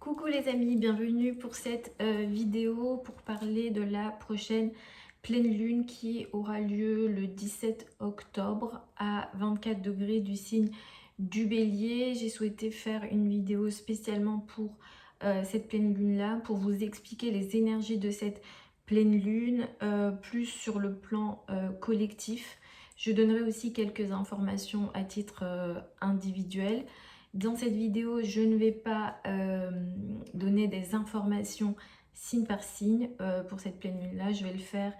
Coucou les amis, bienvenue pour cette vidéo pour parler de la prochaine pleine lune qui aura lieu le 17 octobre à 24 degrés du signe du Bélier. J'ai souhaité faire une vidéo spécialement pour cette pleine lune là, pour vous expliquer les énergies de cette pleine lune, plus sur le plan collectif. Je donnerai aussi quelques informations à titre individuel. Dans cette vidéo, je ne vais pas donner des informations signe par signe pour cette pleine lune-là. Je vais le faire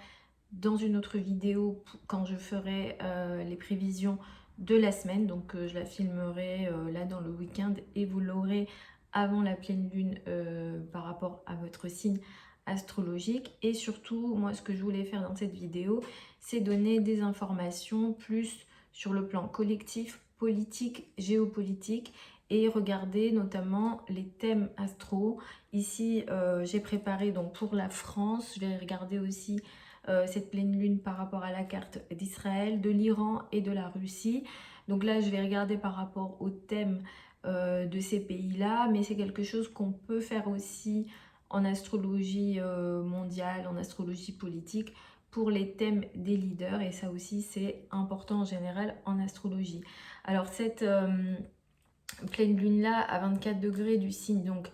dans une autre vidéo quand je ferai les prévisions de la semaine. Donc je la filmerai là dans le week-end et vous l'aurez avant la pleine lune par rapport à votre signe astrologique. Et surtout, moi, ce que je voulais faire dans cette vidéo, c'est donner des informations plus sur le plan collectif, politique, géopolitique et regarder notamment les thèmes astro. Ici, j'ai préparé donc pour la France, je vais regarder aussi cette pleine lune par rapport à la carte d'Israël, de l'Iran et de la Russie. Donc là, je vais regarder par rapport au thème de ces pays-là, mais c'est quelque chose qu'on peut faire aussi en astrologie mondiale, en astrologie politique, pour les thèmes des leaders, et ça aussi c'est important en général en astrologie. Alors cette pleine lune là à 24 degrés du signe donc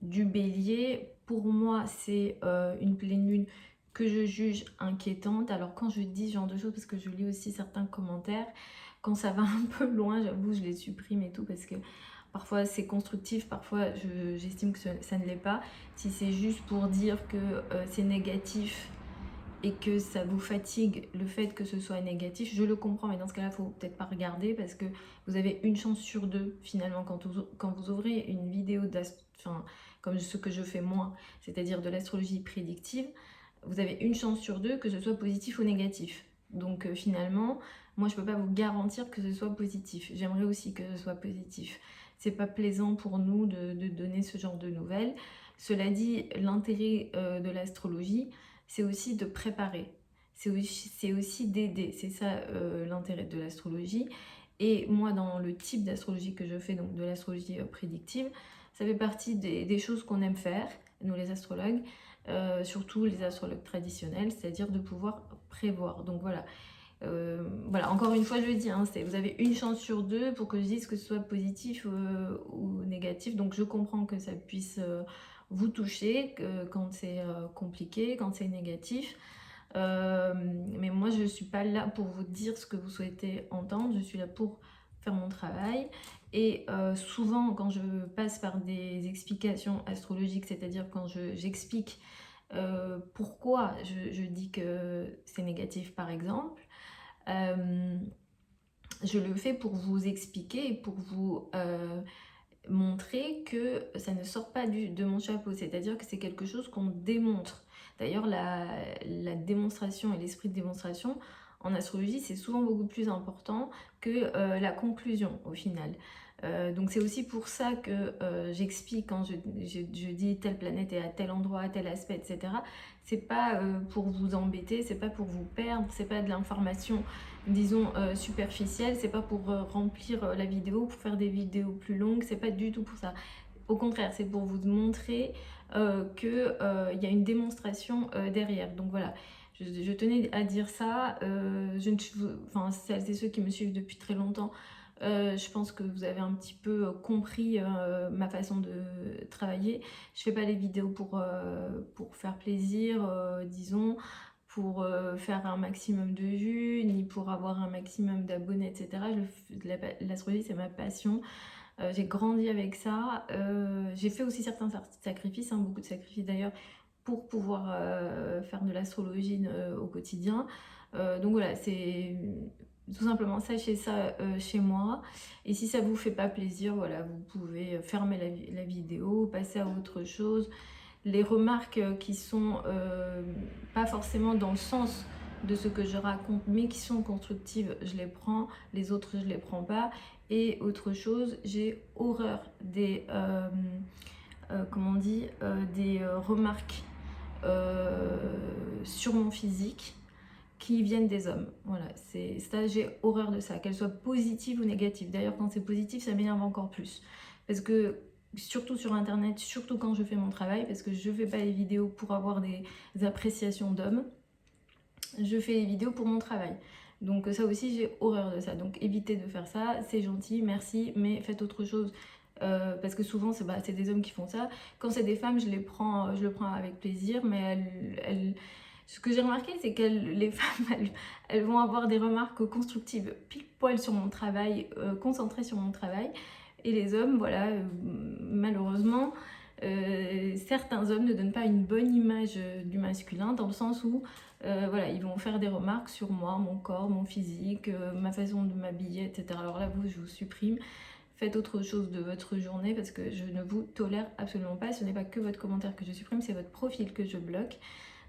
du Bélier, pour moi c'est une pleine lune que je juge inquiétante. Alors quand je dis ce genre de choses, parce que je lis aussi certains commentaires, quand ça va un peu loin, j'avoue, je les supprime et tout, parce que parfois c'est constructif, parfois j'estime que ça ne l'est pas. Si c'est juste pour dire que c'est négatif et que ça vous fatigue le fait que ce soit négatif, je le comprends, mais dans ce cas-là, il faut peut-être pas regarder, parce que vous avez une chance sur deux finalement quand vous ouvrez une vidéo comme ce que je fais moi, c'est-à-dire de l'astrologie prédictive, vous avez une chance sur deux que ce soit positif ou négatif. Donc finalement, moi je peux pas vous garantir que ce soit positif. J'aimerais aussi que ce soit positif. C'est pas plaisant pour nous de donner ce genre de nouvelles. Cela dit, l'intérêt de l'astrologie, c'est aussi de préparer, c'est aussi d'aider, c'est ça l'intérêt de l'astrologie. Et moi, dans le type d'astrologie que je fais, donc de l'astrologie prédictive, ça fait partie des choses qu'on aime faire, nous les astrologues, surtout les astrologues traditionnels, c'est-à-dire de pouvoir prévoir. Donc voilà, encore une fois je le dis, hein, vous avez une chance sur deux pour que je dise que ce soit positif ou négatif, donc je comprends que ça puisse vous toucher quand c'est compliqué, quand c'est négatif. Mais moi je ne suis pas là pour vous dire ce que vous souhaitez entendre, je suis là pour faire mon travail. Et souvent quand je passe par des explications astrologiques, c'est-à-dire quand j'explique pourquoi je dis que c'est négatif par exemple, je le fais pour vous expliquer et pour vous montrer que ça ne sort pas de mon chapeau, c'est-à-dire que c'est quelque chose qu'on démontre. D'ailleurs, la démonstration et l'esprit de démonstration en astrologie, c'est souvent beaucoup plus important que la conclusion au final. Donc c'est aussi pour ça que j'explique quand je dis telle planète est à tel endroit, à tel aspect, etc. C'est pas pour vous embêter, c'est pas pour vous perdre, c'est pas de l'information, disons, superficielle, c'est pas pour remplir la vidéo, pour faire des vidéos plus longues, c'est pas du tout pour ça. Au contraire, c'est pour vous montrer qu'il y a une démonstration derrière. Donc voilà, je tenais à dire ça. Enfin, celles et ceux qui me suivent depuis très longtemps, je pense que vous avez un petit peu compris ma façon de travailler. Je fais pas les vidéos pour faire plaisir, disons, pour faire un maximum de vues, ni pour avoir un maximum d'abonnés, etc. L'astrologie, c'est ma passion. J'ai grandi avec ça. J'ai fait aussi certains sacrifices, hein, beaucoup de sacrifices d'ailleurs, pour pouvoir faire de l'astrologie au quotidien. Donc voilà, c'est tout simplement sachez ça chez moi. Et si ça vous fait pas plaisir, voilà, vous pouvez fermer la vidéo, passer à autre chose. Les remarques qui sont pas forcément dans le sens de ce que je raconte, mais qui sont constructives, je les prends. Les autres, je les prends pas. Et autre chose, j'ai horreur des comment on dit, des remarques sur mon physique qui viennent des hommes. Voilà, c'est ça, j'ai horreur de ça, qu'elles soient positives ou négatives. D'ailleurs, quand c'est positif, ça m'énerve encore plus. Parce que surtout sur internet, surtout quand je fais mon travail, parce que je fais pas les vidéos pour avoir des appréciations d'hommes, je fais les vidéos pour mon travail. Donc ça aussi j'ai horreur de ça, donc évitez de faire ça, c'est gentil, merci, mais faites autre chose. Parce que souvent c'est des hommes qui font ça. Quand c'est des femmes, je le prends avec plaisir, mais ce que j'ai remarqué, c'est que les femmes, elles vont avoir des remarques constructives pile poil sur mon travail, concentrées sur mon travail. Et les hommes, voilà, malheureusement, certains hommes ne donnent pas une bonne image du masculin, dans le sens où voilà, ils vont faire des remarques sur moi, mon corps, mon physique, ma façon de m'habiller, etc. Alors là, je vous supprime. Faites autre chose de votre journée parce que je ne vous tolère absolument pas. Ce n'est pas que votre commentaire que je supprime, c'est votre profil que je bloque.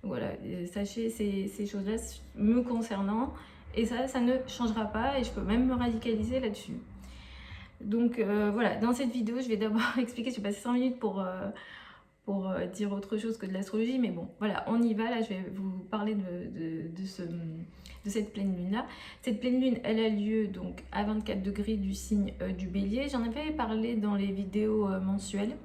Voilà, sachez ces choses-là me concernant et ça ne changera pas et je peux même me radicaliser là-dessus. Donc voilà, dans cette vidéo, je vais d'abord expliquer, je vais passer 5 minutes pour dire autre chose que de l'astrologie, mais bon, voilà, on y va. Là, je vais vous parler de cette pleine lune là. Cette pleine lune, elle a lieu donc à 24 degrés du signe du Bélier. J'en avais parlé dans les vidéos mensuelles,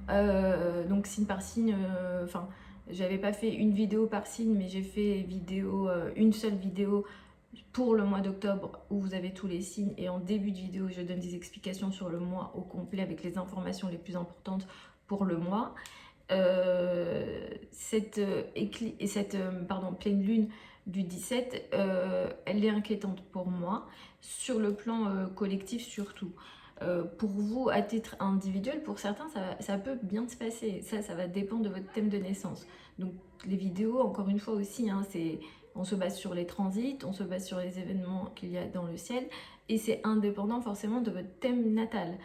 donc signe par signe, enfin j'avais pas fait une vidéo par signe, mais j'ai fait une seule vidéo pour le mois d'octobre où vous avez tous les signes, et en début de vidéo je donne des explications sur le mois au complet avec les informations les plus importantes pour le mois. Cette pleine lune du 17, elle est inquiétante pour moi, sur le plan collectif surtout. Pour vous, à titre individuel, pour certains, ça peut bien se passer. Ça va dépendre de votre thème de naissance. Donc les vidéos, encore une fois aussi, hein, on se base sur les transits, on se base sur les événements qu'il y a dans le ciel, et c'est indépendant forcément de votre thème natal.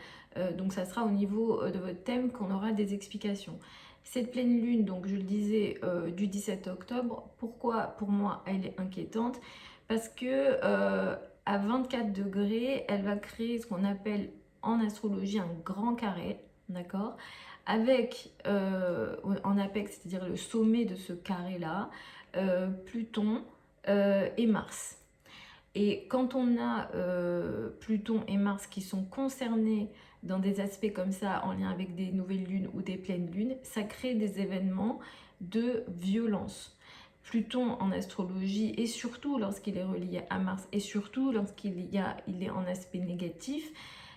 Donc ça sera au niveau de votre thème qu'on aura des explications. Cette pleine lune, donc je le disais, du 17 octobre, pourquoi pour moi elle est inquiétante? Parce que à 24 degrés, elle va créer ce qu'on appelle en astrologie un grand carré, d'accord, avec en apex, c'est-à-dire le sommet de ce carré-là, Pluton et Mars. Et quand on a Pluton et Mars qui sont concernés dans des aspects comme ça, en lien avec des nouvelles lunes ou des pleines lunes, ça crée des événements de violence. Pluton en astrologie, et surtout lorsqu'il est relié à Mars, et surtout lorsqu'il est en aspect négatif,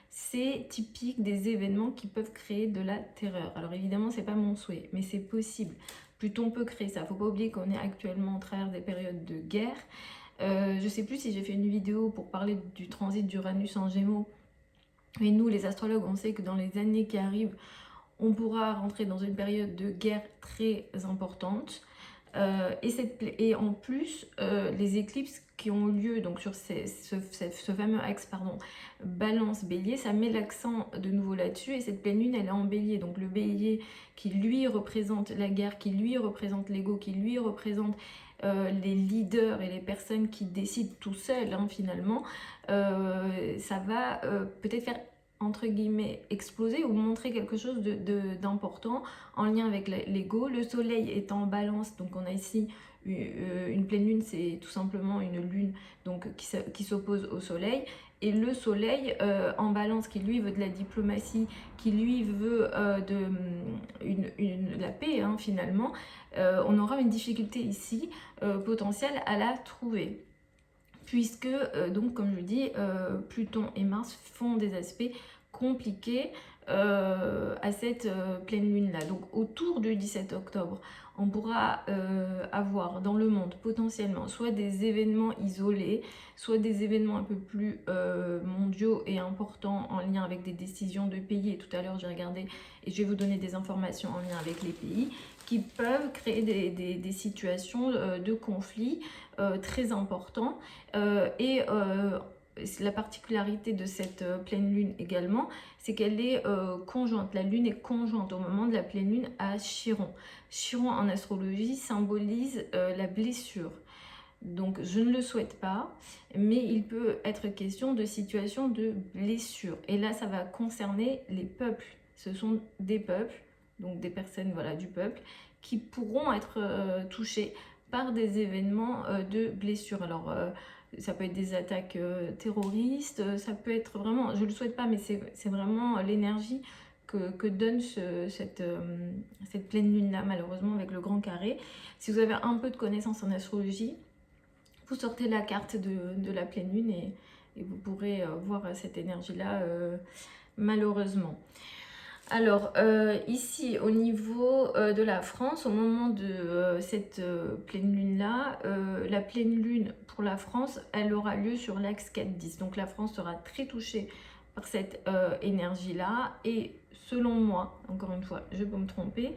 c'est typique des événements qui peuvent créer de la terreur. Alors évidemment, c'est pas mon souhait, mais c'est possible. Pluton peut créer ça. Faut pas oublier qu'on est actuellement en travers des périodes de guerre. Je sais plus si j'ai fait une vidéo pour parler du transit d'Uranus en Gémeaux. Mais nous, les astrologues, on sait que dans les années qui arrivent, on pourra rentrer dans une période de guerre très importante. Et en plus, les éclipses qui ont lieu donc sur ce fameux axe Balance Bélier, ça met l'accent de nouveau là-dessus, et cette pleine lune elle est en Bélier, donc le Bélier qui lui représente la guerre, qui lui représente l'ego, qui lui représente les leaders et les personnes qui décident tout seuls, hein, finalement, ça va peut-être faire entre guillemets exploser ou montrer quelque chose d'important en lien avec l'ego. Le soleil est en balance, donc on a ici une pleine lune, c'est tout simplement une lune donc qui s'oppose au soleil, et le soleil en balance qui lui veut de la diplomatie, qui lui veut la paix, hein, finalement, on aura une difficulté ici potentielle à la trouver, puisque donc comme je dis, Pluton et Mars font des aspects compliqués à cette pleine lune là. Donc autour du 17 octobre, on pourra avoir dans le monde potentiellement soit des événements isolés, soit des événements un peu plus mondiaux et importants en lien avec des décisions de pays. Et tout à l'heure j'ai regardé et je vais vous donner des informations en lien avec les pays qui peuvent créer des situations de conflit très importants. La particularité de cette pleine lune également, c'est qu'elle est conjointe. La lune est conjointe au moment de la pleine lune à Chiron. Chiron en astrologie symbolise la blessure. Donc je ne le souhaite pas, mais il peut être question de situation de blessure. Et là, ça va concerner les peuples. Ce sont des peuples, donc des personnes, voilà, du peuple, qui pourront être touchés par des événements de blessure. Alors ça peut être des attaques terroristes, ça peut être vraiment, je le souhaite pas, mais c'est vraiment l'énergie que donne cette pleine lune là, malheureusement, avec le grand carré. Si vous avez un peu de connaissances en astrologie, vous sortez la carte de la pleine lune et vous pourrez voir cette énergie là, malheureusement. Alors ici au niveau de la France, au moment de cette pleine lune là, la pleine lune pour la France, elle aura lieu sur l'axe 4-10. Donc la France sera très touchée par cette énergie là, et selon moi, encore une fois, je peux me tromper,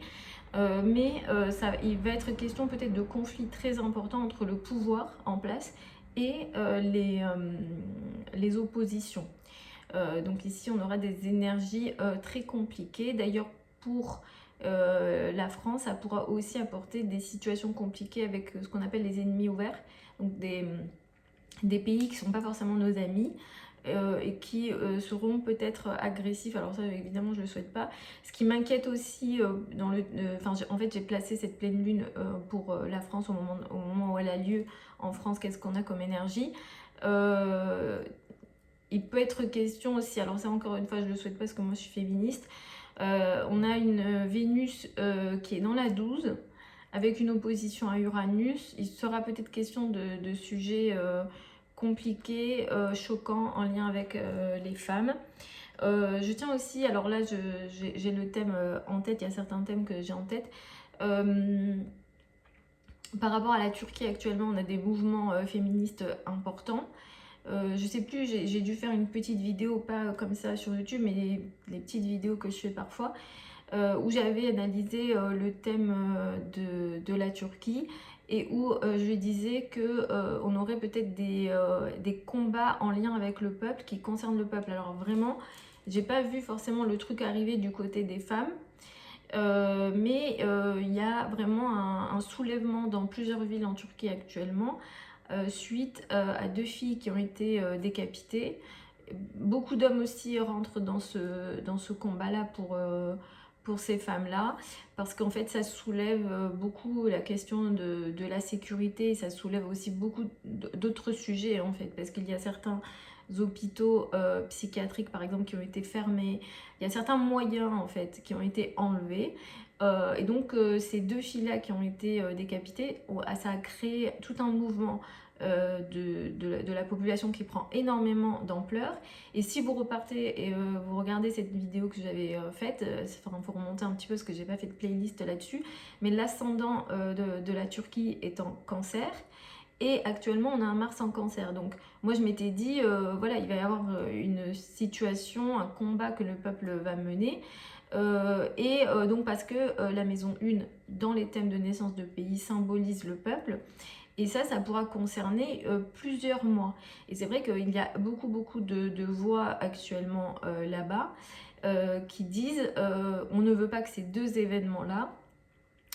il va être question peut-être de conflits très importants entre le pouvoir en place et les oppositions. Donc ici, on aura des énergies très compliquées. D'ailleurs, pour la France, ça pourra aussi apporter des situations compliquées avec ce qu'on appelle les ennemis ouverts, donc des pays qui ne sont pas forcément nos amis. Et qui seront peut-être agressifs. Alors ça, évidemment, je ne le souhaite pas. Ce qui m'inquiète aussi, en fait, j'ai placé cette pleine lune pour la France au moment où elle a lieu en France. Qu'est-ce qu'on a comme énergie? Il peut être question aussi, alors ça encore une fois je ne le souhaite pas parce que moi je suis féministe, on a une Vénus qui est dans la 12 avec une opposition à Uranus. Il sera peut-être question de sujets compliqués, choquants en lien avec les femmes. Je tiens aussi, alors là j'ai le thème en tête, il y a certains thèmes que j'ai en tête. Par rapport à la Turquie actuellement, on a des mouvements féministes importants. Je sais plus, j'ai dû faire une petite vidéo, pas comme ça sur YouTube, mais les petites vidéos que je fais parfois, où j'avais analysé le thème de la Turquie et où je disais que on aurait peut-être des combats en lien avec le peuple qui concernent le peuple. Alors vraiment, j'ai pas vu forcément le truc arriver du côté des femmes. Mais il y a vraiment un soulèvement dans plusieurs villes en Turquie actuellement suite à 2 filles qui ont été décapitées. Beaucoup d'hommes aussi rentrent dans ce combat-là pour ces femmes-là, parce qu'en fait ça soulève beaucoup la question de la sécurité, et ça soulève aussi beaucoup d'autres sujets en fait, parce qu'il y a certains hôpitaux psychiatriques par exemple qui ont été fermés, il y a certains moyens en fait qui ont été enlevés. Et donc ces 2 filles-là qui ont été décapitées, ça a créé tout un mouvement de la population qui prend énormément d'ampleur. Et si vous repartez et vous regardez cette vidéo que j'avais faite, il faut remonter un petit peu parce que j'ai pas fait de playlist là-dessus, mais l'ascendant de la Turquie est en Cancer. Et actuellement, on a un Mars en Cancer. Donc, moi, je m'étais dit, voilà, il va y avoir une situation, un combat que le peuple va mener. Donc, parce que la maison 1, dans les thèmes de naissance de pays, symbolise le peuple. Et ça pourra concerner plusieurs mois. Et c'est vrai qu'il y a beaucoup de voix actuellement là-bas qui disent on ne veut pas que ces 2 événements-là,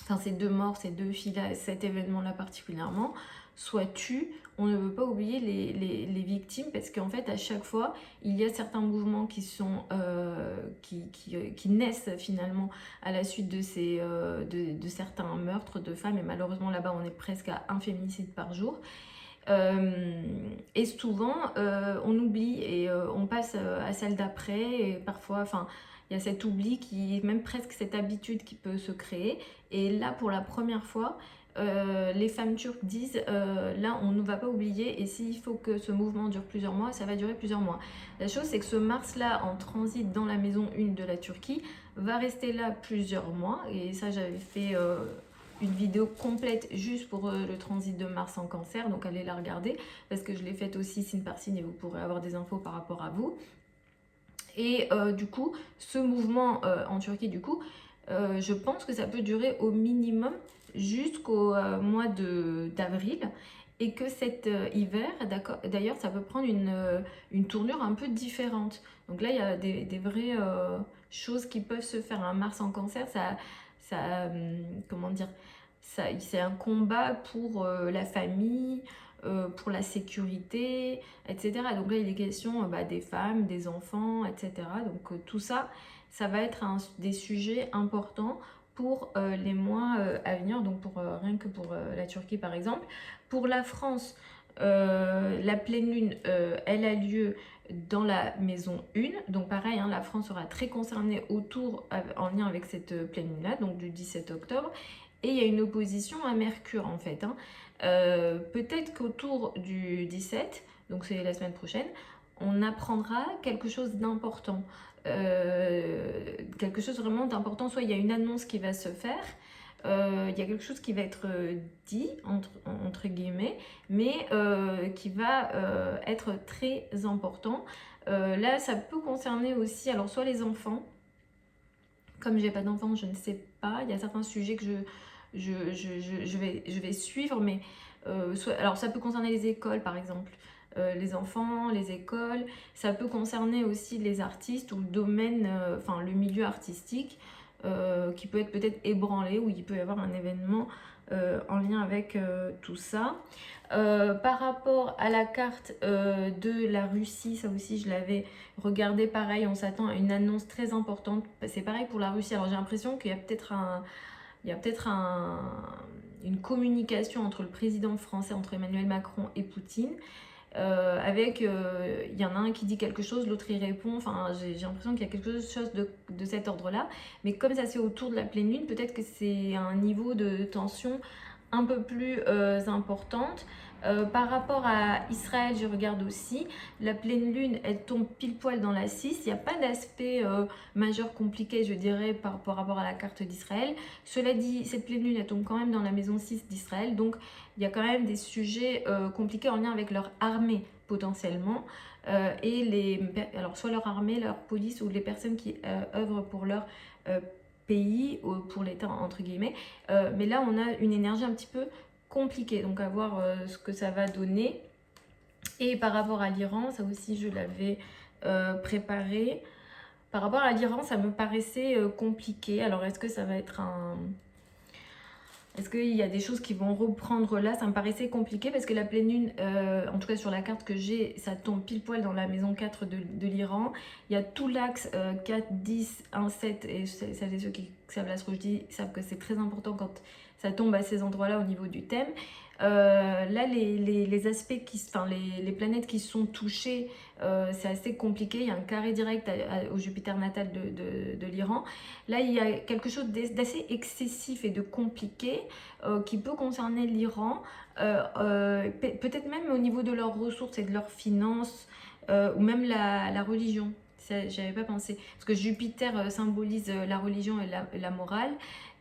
enfin ces 2 morts, ces 2 filles-là, cet événement-là particulièrement, soient tues. On ne veut pas oublier les victimes, parce qu'en fait à chaque fois il y a certains mouvements qui sont qui naissent finalement à la suite de certains meurtres de femmes, et malheureusement là-bas on est presque à un féminicide par jour. Et souvent on oublie et on passe à celle d'après, et parfois, enfin, il y a cet oubli, même presque cette habitude qui peut se créer. Et là, pour la première fois, les femmes turques disent là, on ne va pas oublier, et s'il faut que ce mouvement dure plusieurs mois, ça va durer plusieurs mois. La chose, c'est que ce Mars-là, en transit dans la maison 1 de la Turquie, va rester là plusieurs mois. Et ça, j'avais fait une vidéo complète juste pour le transit de Mars en Cancer, donc allez la regarder, parce que je l'ai faite aussi signe par signe, et vous pourrez avoir des infos par rapport à vous. Et du coup, ce mouvement en Turquie, du coup, je pense que ça peut durer au minimum jusqu'au mois d'avril, et que cet hiver, d'ailleurs, ça peut prendre une tournure un peu différente. Donc là, il y a des vraies choses qui peuvent se faire. Un Mars en Cancer, comment dire, c'est un combat pour la famille, pour la sécurité, etc. Donc là, il est question des femmes, des enfants, etc. Donc tout ça, ça va être des sujets importants pour les mois à venir, donc rien que pour la Turquie par exemple. Pour la France, La pleine lune, elle a lieu dans la maison 1, donc pareil, hein, la France sera très concernée en lien avec cette pleine lune là, donc du 17 octobre, et il y a une opposition à Mercure en fait, hein. Peut-être qu'autour du 17, donc c'est la semaine prochaine, on apprendra quelque chose d'important, quelque chose vraiment d'important, soit il y a une annonce qui va se faire, il y a quelque chose qui va être dit, entre guillemets, mais qui va être très important. Là, ça peut concerner aussi, alors soit les enfants, comme j'ai pas d'enfants, je ne sais pas, il y a certains sujets que je vais suivre, mais alors ça peut concerner les écoles par exemple, les enfants, les écoles, ça peut concerner aussi les artistes ou le domaine, enfin le milieu artistique, qui peut être peut-être ébranlé, où il peut y avoir un événement en lien avec tout ça. Par rapport à la carte de la Russie, ça aussi je l'avais regardé, pareil, on s'attend à une annonce très importante. C'est pareil pour la Russie. Alors j'ai l'impression qu'il y a peut-être une communication entre le président français, entre Emmanuel Macron et Poutine. Il y en a un qui dit quelque chose, l'autre y répond, enfin j'ai l'impression qu'il y a quelque chose de cet ordre là, mais comme ça c'est autour de la pleine lune, peut-être que c'est un niveau de tension un peu plus importante. Par rapport à Israël, je regarde aussi, la pleine lune, elle tombe pile poil dans la 6, il n'y a pas d'aspect majeur compliqué, je dirais, par rapport à la carte d'Israël. Cela dit, cette pleine lune, elle tombe quand même dans la maison 6 d'Israël, donc il y a quand même des sujets compliqués en lien avec leur armée, potentiellement, alors soit leur armée, leur police, ou les personnes qui œuvrent pour leur pays, ou pour l'État, entre guillemets. Mais là, on a une énergie un petit peu compliqué, donc à voir ce que ça va donner. Et par rapport à l'Iran, ça aussi je l'avais préparé. Par rapport à l'Iran, ça me paraissait compliqué. Alors est-ce que ça va être Est-ce qu'il y a des choses qui vont reprendre là? Ça me paraissait compliqué parce que la pleine lune, en tout cas sur la carte que j'ai, ça tombe pile poil dans la maison 4 de l'Iran. Il y a tout l'axe 4, 10, 1, 7, et celles et ceux qui savent l'astrologie savent que c'est très important quand ça tombe à ces endroits-là au niveau du thème. Là, les aspects, les planètes qui sont touchées, c'est assez compliqué. Il y a un carré direct au Jupiter natal de l'Iran. Là, il y a quelque chose d'assez excessif et de compliqué qui peut concerner l'Iran, peut-être même au niveau de leurs ressources et de leurs finances, ou même la religion. J'avais pas pensé. Parce que Jupiter symbolise la religion et la morale.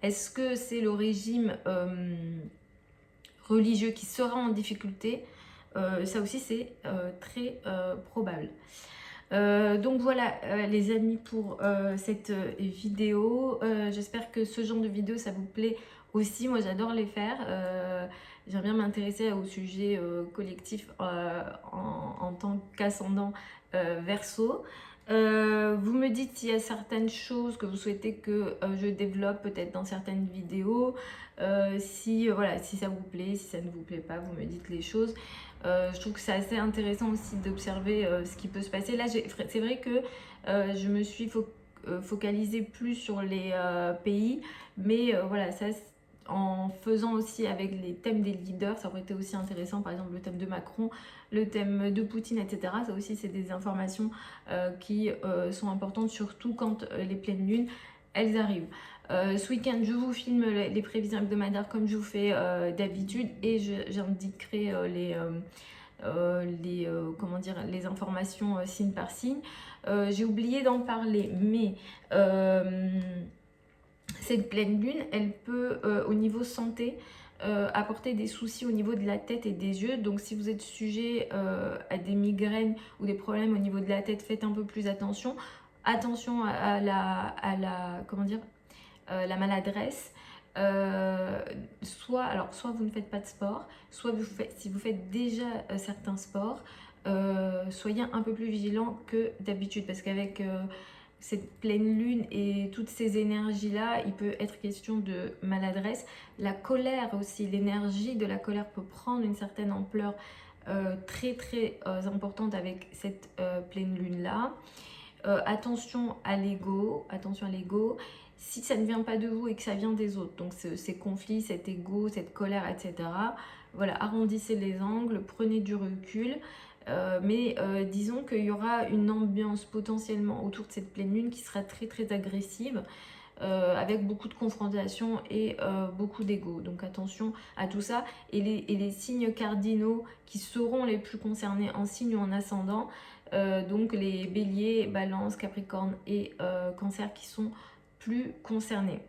Est-ce que c'est le régime religieux qui sera en difficulté? Ça aussi, c'est très probable. Donc voilà les amis pour cette vidéo. J'espère que ce genre de vidéo ça vous plaît aussi. Moi j'adore les faire. J'aime bien m'intéresser au sujet collectif en tant qu'ascendant Verseau. Vous me dites s'il y a certaines choses que vous souhaitez que je développe peut-être dans certaines vidéos. Voilà, si ça vous plaît, si ça ne vous plaît pas, vous me dites les choses. Je trouve que c'est assez intéressant aussi d'observer ce qui peut se passer. Là, c'est vrai que je me suis focalisée plus sur les pays, mais voilà, ça, en faisant aussi avec les thèmes des leaders, ça aurait été aussi intéressant, par exemple le thème de Macron, le thème de Poutine, etc. Ça aussi, c'est des informations qui sont importantes, surtout quand les pleines lunes, elles arrivent. Ce week-end, je vous filme les prévisions hebdomadaires comme je vous fais d'habitude, et j'indiquerai les informations signe par signe. J'ai oublié d'en parler, mais cette pleine lune, elle peut, au niveau santé, apporter des soucis au niveau de la tête et des yeux. Donc si vous êtes sujet à des migraines ou des problèmes au niveau de la tête, faites un peu plus attention. Attention à la maladresse. Soit vous ne faites pas de sport, soit si vous faites déjà certains sports, soyez un peu plus vigilant que d'habitude, parce qu'avec cette pleine lune et toutes ces énergies là, il peut être question de maladresse. La colère aussi, l'énergie de la colère peut prendre une certaine ampleur très très importante avec cette pleine lune là. attention à l'ego, si ça ne vient pas de vous et que ça vient des autres, donc ces conflits, cet ego, cette colère, etc. Voilà, arrondissez les angles, prenez du recul. Mais disons qu'il y aura une ambiance potentiellement autour de cette pleine lune qui sera très très agressive, avec beaucoup de confrontation et beaucoup d'ego. Donc attention à tout ça. Et les signes cardinaux qui seront les plus concernés en signe ou en ascendant, donc les béliers, balance, capricorne et cancer qui sont plus concernés.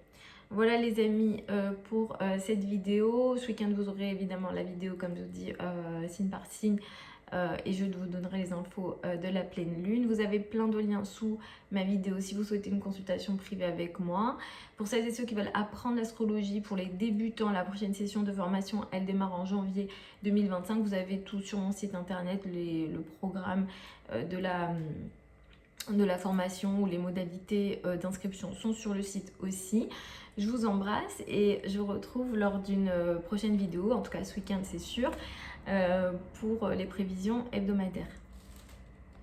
Voilà les amis pour cette vidéo. Ce week-end vous aurez évidemment la vidéo comme je vous dis signe par signe. Et je vous donnerai les infos de la pleine lune. Vous avez plein de liens sous ma vidéo si vous souhaitez une consultation privée avec moi. Pour celles et ceux qui veulent apprendre l'astrologie, pour les débutants, la prochaine session de formation, elle démarre en janvier 2025. Vous avez tout sur mon site internet, le programme de la formation ou les modalités d'inscription sont sur le site aussi. Je vous embrasse et je vous retrouve lors d'une prochaine vidéo, en tout cas ce week-end c'est sûr, pour les prévisions hebdomadaires.